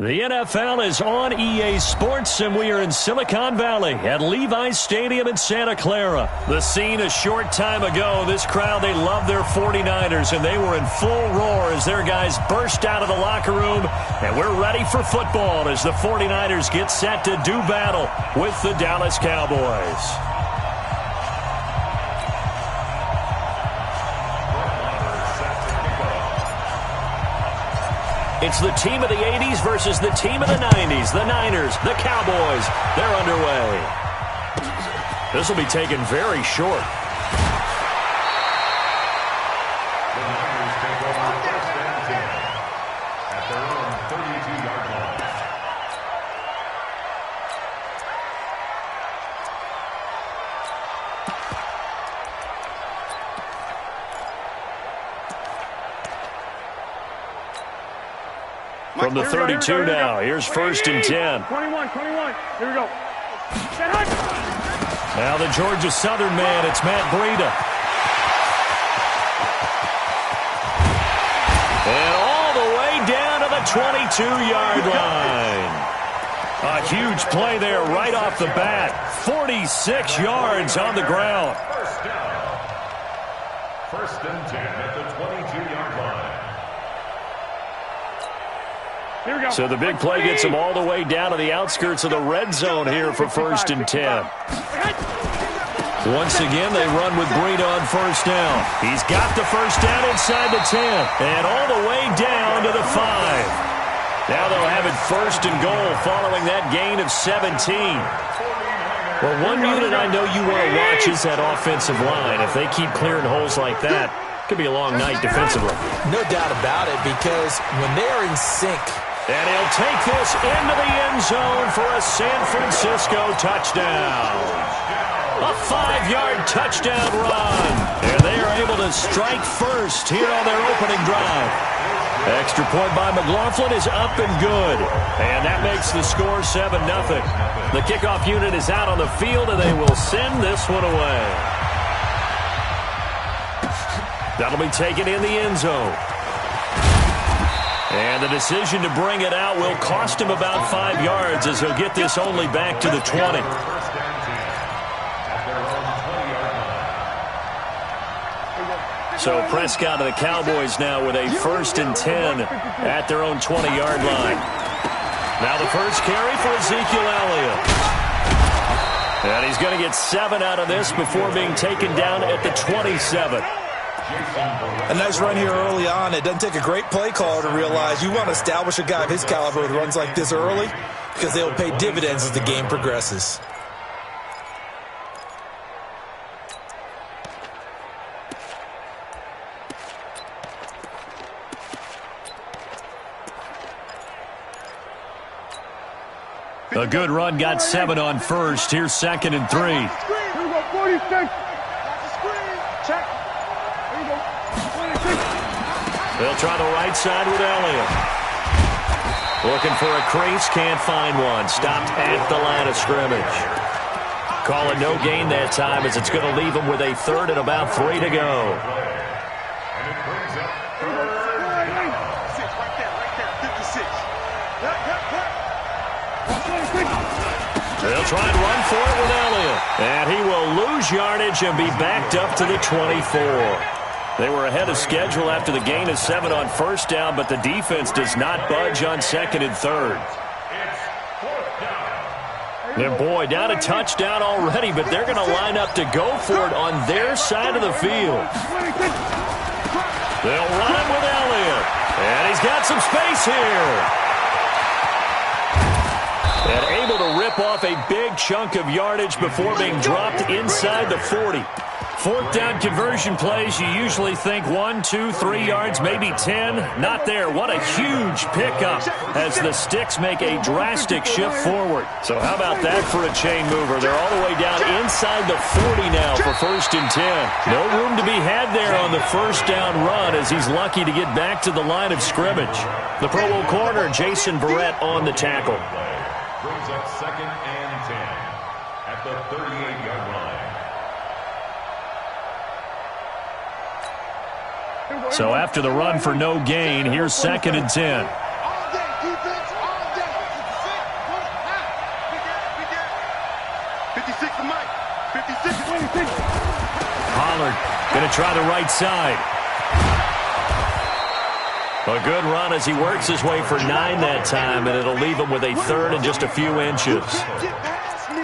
The NFL is on EA Sports, and we are in Silicon Valley at Levi's Stadium in Santa Clara. The scene a short time ago, this crowd, they love their 49ers, and they were in full roar as their guys burst out of the locker room, and we're ready for football as the 49ers get set to do battle with the Dallas Cowboys. It's the team of the 80s versus the team of the 90s. The Niners, the Cowboys, they're underway. This will be taken very short. The Niners take over first and 10 at their own 32-yard line. From the 32 now, here's first and 10. 21. Here we go. Now the Georgia Southern man, it's Matt Breida. And all the way down to the 22-yard line. A huge play there right off the bat. 46 yards on the ground. First down. First and 10 at the 22-yard line. So the big play gets him all the way down to the outskirts of the red zone here for first and 10. Once again, they run with Breida on first down. He's got the first down inside the 10 and all the way down to the 5. Now they'll have it first and goal following that gain of 17. Well, one unit I know you want to watch is that offensive line. If they keep clearing holes like that, it could be a long night defensively. No doubt about it, because when they're in sync. And he'll take this into the end zone for a San Francisco touchdown. A 5-yard touchdown run. And they are able to strike first here on their opening drive. Extra point by McLaughlin is up and good. And that makes the score 7-0. The kickoff unit is out on the field, and they will send this one away. That'll be taken in the end zone. And the decision to bring it out will cost him about 5 yards as he'll get this only back to the 20. So Prescott and the Cowboys now with a first and 10 at their own 20-yard line. Now the first carry for Ezekiel Elliott. And he's going to get 7 out of this before being taken down at the 27. A nice run here early on. It doesn't take a great play caller to realize you want to establish a guy of his caliber with runs like this early, because they will pay dividends as the game progresses. A good run, got 7 on first. Here's second and 3. Here we go, 46. Check. They'll try the right side with Elliott. Looking for a crease, can't find one. Stopped at the line of scrimmage. Calling no gain that time as it's going to leave them with a third and about 3 to go. They'll try and run for it with Elliott. And he will lose yardage and be backed up to the 24. They were ahead of schedule after the gain of 7 on first down, but the defense does not budge on second and third. And boy, down a touchdown already, but they're going to line up to go for it on their side of the field. They'll run it with Elliott. And he's got some space here. And able to rip off a big chunk of yardage before being dropped inside the 40. Fourth down conversion plays, you usually think 1, 2, 3 yards, maybe 10. Not there. What a huge pickup as the sticks make a drastic shift forward. So how about that for a chain mover? They're all the way down inside the 40 now for first and 10. No room to be had there on the first down run as he's lucky to get back to the line of scrimmage. The Pro Bowl corner, Jason Verrett, on the tackle. Brings up second and 10 at the 38-yard line. So after the run for no gain, here's second and 10. going to try the right side. A good run as he works his way for 9 that time, and it'll leave him with a 3rd and just a few inches.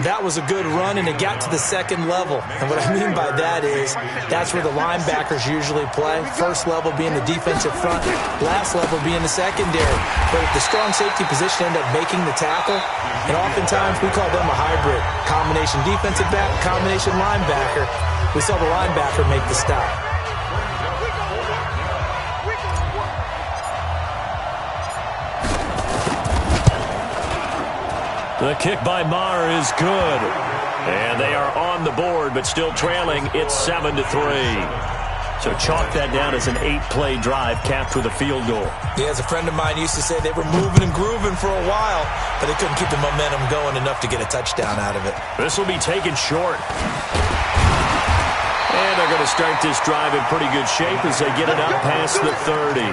That was a good run, and it got to the 2nd level. And what I mean by that is that's where the linebackers usually play. First level being the defensive front, last level being the secondary. But the strong safety position ended up making the tackle, and oftentimes we call them a hybrid. Combination defensive back, combination linebacker. We saw the linebacker make the stop. The kick by Maher is good. And they are on the board, but still trailing. It's 7-3. So chalk that down as an 8-play drive capped with a field goal. Yeah, as a friend of mine used to say, they were moving and grooving for a while, but they couldn't keep the momentum going enough to get a touchdown out of it. This will be taken short. And they're going to start this drive in pretty good shape as they get it up past the 30.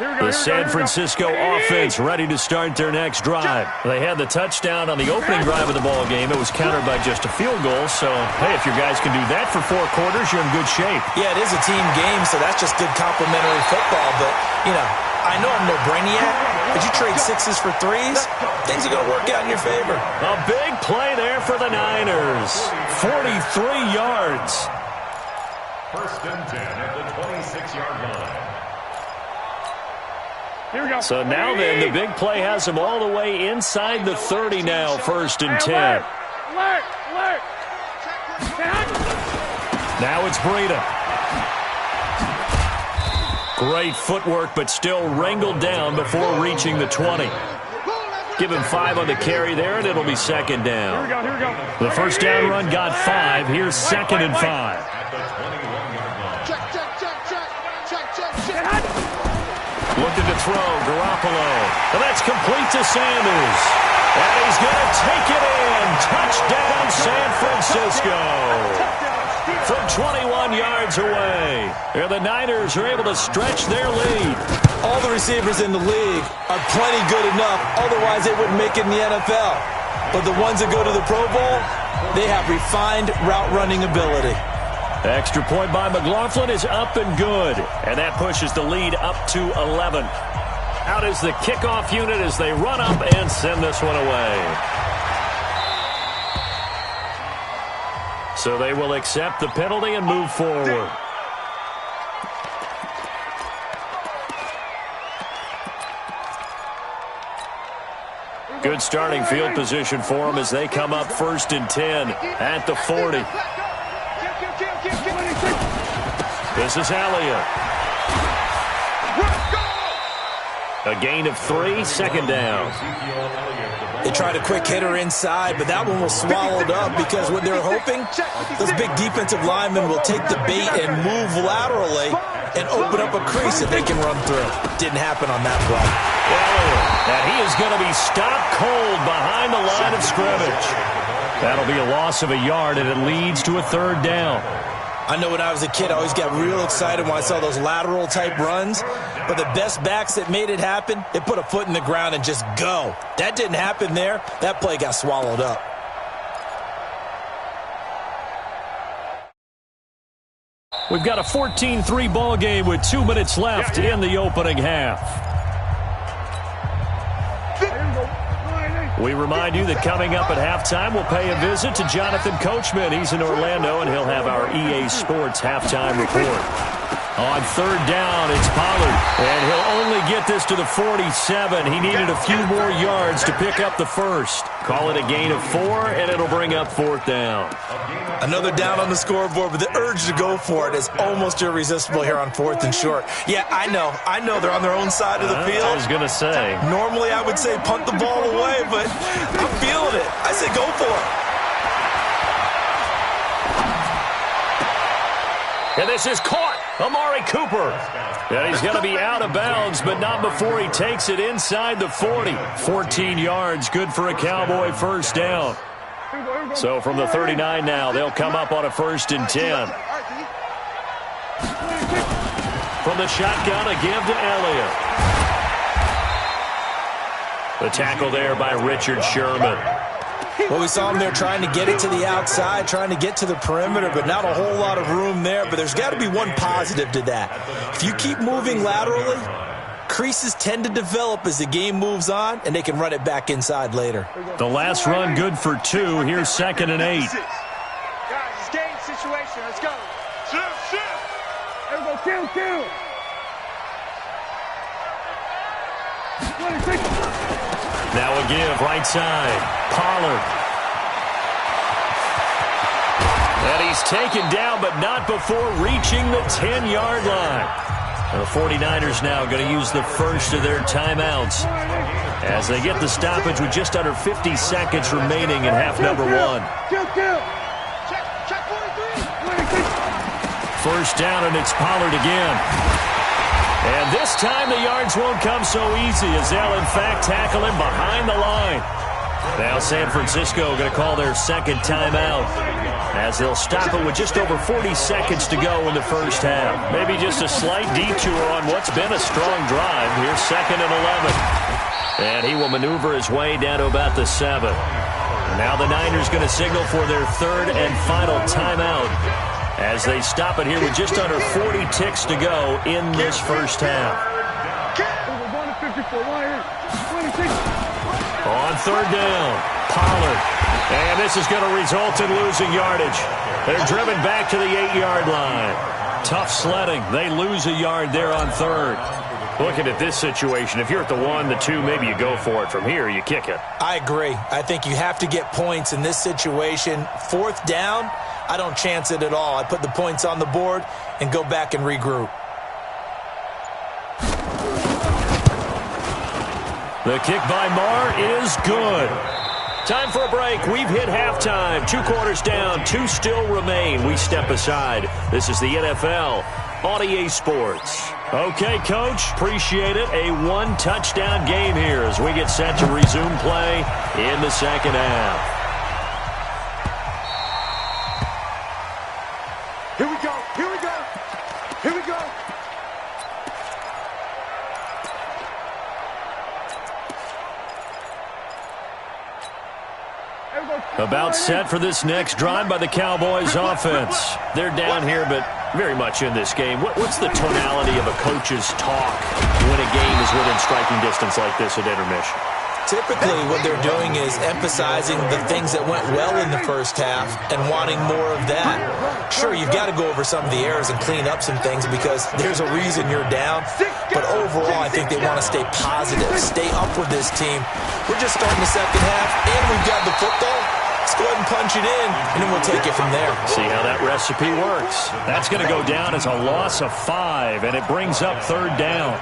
The San Francisco offense ready to start their next drive. They had the touchdown on the opening drive of the ball game. It was countered by just a field goal. So, hey, if your guys can do that for 4 quarters, you're in good shape. Yeah, it is a team game, so that's just good complimentary football. But, you know, I know I'm no brainiac, but you trade 6s for 3s, things are going to work out in your favor. A big play there for the Niners. 43 yards. 1st and 10 at the 26-yard line. Here we go. So now then, the big play has them all the way inside the 30 now, 1st and 10. Alert. Now it's Breida. Great footwork, but still wrangled down before reaching the 20. Give him 5 on the carry there, and it'll be 2nd down. Here we go. The first down run got 5. Here's 2nd and 5. At the 21-yard line. Check. Looking to throw, Garoppolo. And that's complete to Sanders. And he's going to take it in. Touchdown, San Francisco. From 21 yards away. And the Niners are able to stretch their lead. All the receivers in the league are plenty good enough. Otherwise, they wouldn't make it in the NFL. But the ones that go to the Pro Bowl, they have refined route running ability. Extra point by McLaughlin is up and good. And that pushes the lead up to 11. Out is the kickoff unit as they run up and send this one away. So they will accept the penalty and move forward. Good starting field position for them as they come up 1st and 10 at the 40. This is Elliott. A gain of 3, 2nd down. They tried a quick hitter inside, but that one was swallowed up because what they're hoping, those big defensive linemen will take the bait and move laterally and open up a crease that they can run through. Didn't happen on that play. And he is going to be stopped cold behind the line of scrimmage. That'll be a loss of a yard, and it leads to a 3rd down. I know when I was a kid, I always got real excited when I saw those lateral-type runs. But the best backs that made it happen, they put a foot in the ground and just go. That didn't happen there. That play got swallowed up. We've got a 14-3 ball game with 2 minutes left in the opening half. We remind you that coming up at halftime, we'll pay a visit to Jonathan Coachman. He's in Orlando, and he'll have our EA Sports halftime report. On 3rd down, it's Pollard, and he'll only get this to the 47. He needed a few more yards to pick up the 1st. Call it a gain of 4, and it'll bring up 4th down. Another down on the scoreboard, but the urge to go for it is almost irresistible here on 4th and short. Yeah, I know they're on their own side of the field. I was going to say. Normally I would say punt the ball away, but I'm feeling it. I say go for it. And this is caught. Amari Cooper. And he's going to be out of bounds, but not before he takes it inside the 40. 14 yards, good for a Cowboy 1st down. So from the 39 now, they'll come up on a 1st and 10. From the shotgun, a give to Elliott. The tackle there by Richard Sherman. Well, we saw him there trying to get it to the outside, trying to get to the perimeter, but not a whole lot of room there. But there's got to be one positive to that. If you keep moving laterally, creases tend to develop as the game moves on, and they can run it back inside later. The last run good for 2. Here's 2nd and 8. Guys, it's game situation. Let's go. Shift. There we go. Kill. Now a give, right side. Pollard. And he's taken down, but not before reaching the 10-yard line. The 49ers now going to use the first of their timeouts as they get the stoppage with just under 50 seconds remaining in half number 1. Check 43. First down, and it's Pollard again. And this time the yards won't come so easy as they'll, in fact, tackle him behind the line. Now San Francisco going to call their second timeout as they'll stop it with just over 40 seconds to go in the first half. Maybe just a slight detour on what's been a strong drive. Here's 2nd and 11. And he will maneuver his way down to about the 7. Now the Niners going to signal for their third and final timeout as they stop it here with just under 40 ticks to go in this first half. On third down, Pollard. And this is going to result in losing yardage. They're driven back to the 8-yard line. Tough sledding. They lose a yard there on third. Looking at this situation, if you're at the 1, the 2, maybe you go for it. From here, you kick it. I agree. I think you have to get points in this situation. Fourth down, I don't chance it at all. I put the points on the board and go back and regroup. The kick by Marr is good. Time for a break. We've hit halftime. 2 quarters down. 2 still remain. We step aside. This is the NFL on EA Sports. Okay, Coach. Appreciate it. A 1-touchdown game here as we get set to resume play in the second half. Here we go. About set for this next drive by the Cowboys offense. They're down here, but very much in this game. What's the tonality of a coach's talk when a game is within striking distance like this at intermission? Typically, what they're doing is emphasizing the things that went well in the first half and wanting more of that. Sure, you've got to go over some of the errors and clean up some things because there's a reason you're down. But overall, I think they want to stay positive, stay up with this team. We're just starting the second half, and we've got the football. Let's go ahead and punch it in, and then we'll take it from there. See how that recipe works. That's going to go down as a loss of 5, and it brings up third down.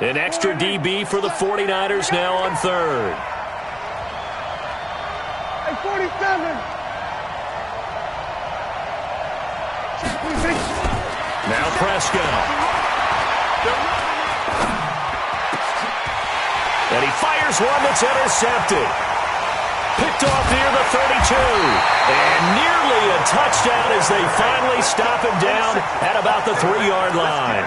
An extra DB for the 49ers now on third. Hey, 47. Now Prescott. And he fires one that's intercepted. Picked off near the 32. And nearly a touchdown as they finally stop him down at about the 3-yard line.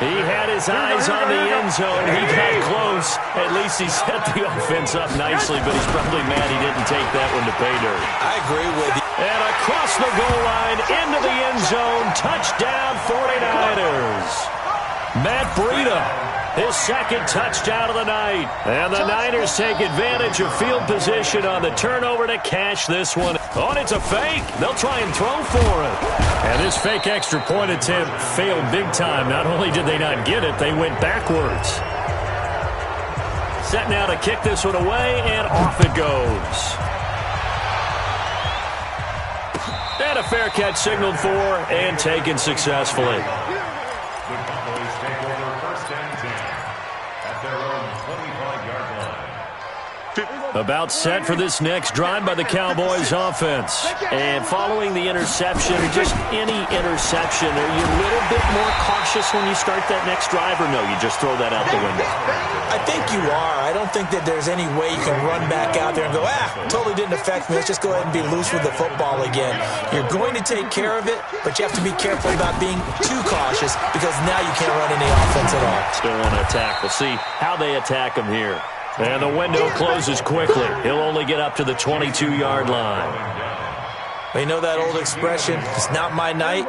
He had his eyes on the end zone. He got close. At least he set the offense up nicely, but he's probably mad he didn't take that one to pay dirt. I agree with you. And across the goal line, into the end zone, touchdown 49ers. Matt Breida, his second touchdown of the night. And the Niners take advantage of field position on the turnover to cash this one. Oh, and it's a fake. They'll try and throw for it. And this fake extra point attempt failed big time. Not only did they not get it, they went backwards. Set now to kick this one away, and off it goes. And a fair catch signaled for and taken successfully. The Cowboys take over first and 10 at their own 25-yard line. About set for this next drive by the Cowboys offense. And following the interception, just any interception, are you a little bit more cautious when you start that next drive, or no, you just throw that out the window? I think you are. I don't think that there's any way you can run back out there and go, totally didn't affect me. Let's just go ahead and be loose with the football again. You're going to take care of it, but you have to be careful about being too cautious because now you can't run any offense at all. Still want to attack. We'll see how they attack him here. And the window closes quickly. He'll only get up to the 22-yard line. Well, you know that old expression, it's not my night?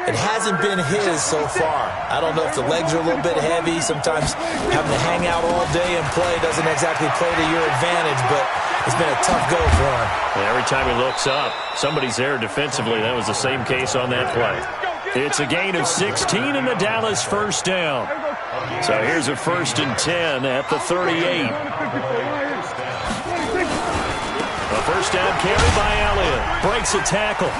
It hasn't been his so far. I don't know if the legs are a little bit heavy. Sometimes having to hang out all day and play doesn't exactly play to your advantage, but it's been a tough go for him. And every time he looks up, somebody's there defensively. That was the same case on that play. It's a gain of 16 and the Dallas first down. So here's a 1st and 10 at the 38. A first down carry by Elliott. Breaks a tackle.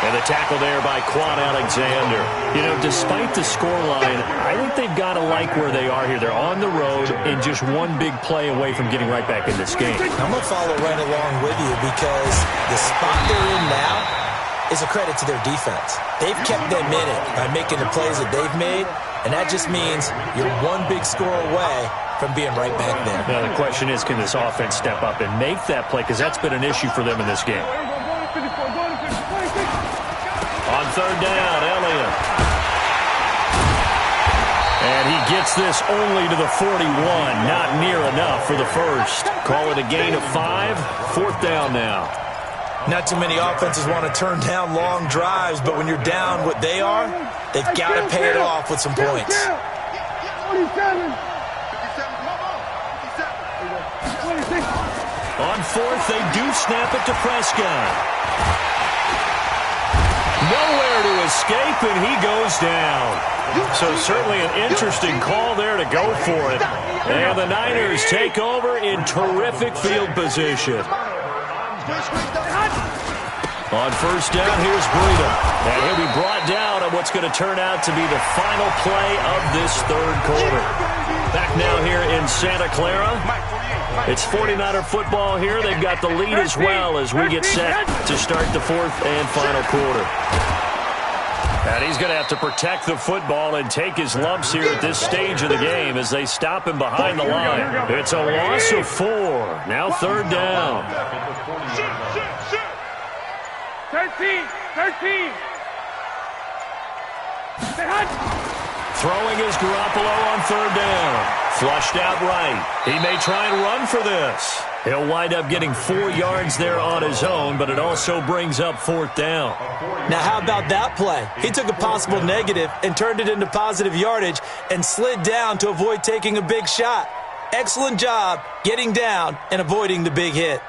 And the tackle there by Quan Alexander. You know, despite the scoreline, I think they've got to like where they are here. They're on the road and just one big play away from getting right back in this game. I'm going to follow right along with you because the spot they're in now is a credit to their defense. They've kept them in it by making the plays that they've made, and that just means you're one big score away from being right back there. Now the question is, can this offense step up and make that play? Because that's been an issue for them in this game. On third down, Elliott. And he gets this only to the 41. Not near enough for the first. Call it a gain of 5. 4th down now. Not too many offenses want to turn down long drives, but when you're down what they are, they've got to pay it off with some points. On 4th, they do snap it to Prescott. Nowhere to escape, and he goes down. So certainly an interesting call there to go for it. And the Niners take over in terrific field position. On first down, here's Breida. And he'll be brought down on what's going to turn out to be the final play of this third quarter. Back now here in Santa Clara. It's 49er football here. They've got the lead as well as we get set to start the 4th and final quarter. And he's going to have to protect the football and take his lumps here at this stage of the game as they stop him behind the line. It's a loss of 4. Now 3rd down. 13. Throwing is Garoppolo on 3rd down. Flushed out right. He may try and run for this. He'll wind up getting 4 yards there on his own, but it also brings up 4th down. Now, how about that play? He took a possible negative and turned it into positive yardage and slid down to avoid taking a big shot. Excellent job getting down and avoiding the big hit.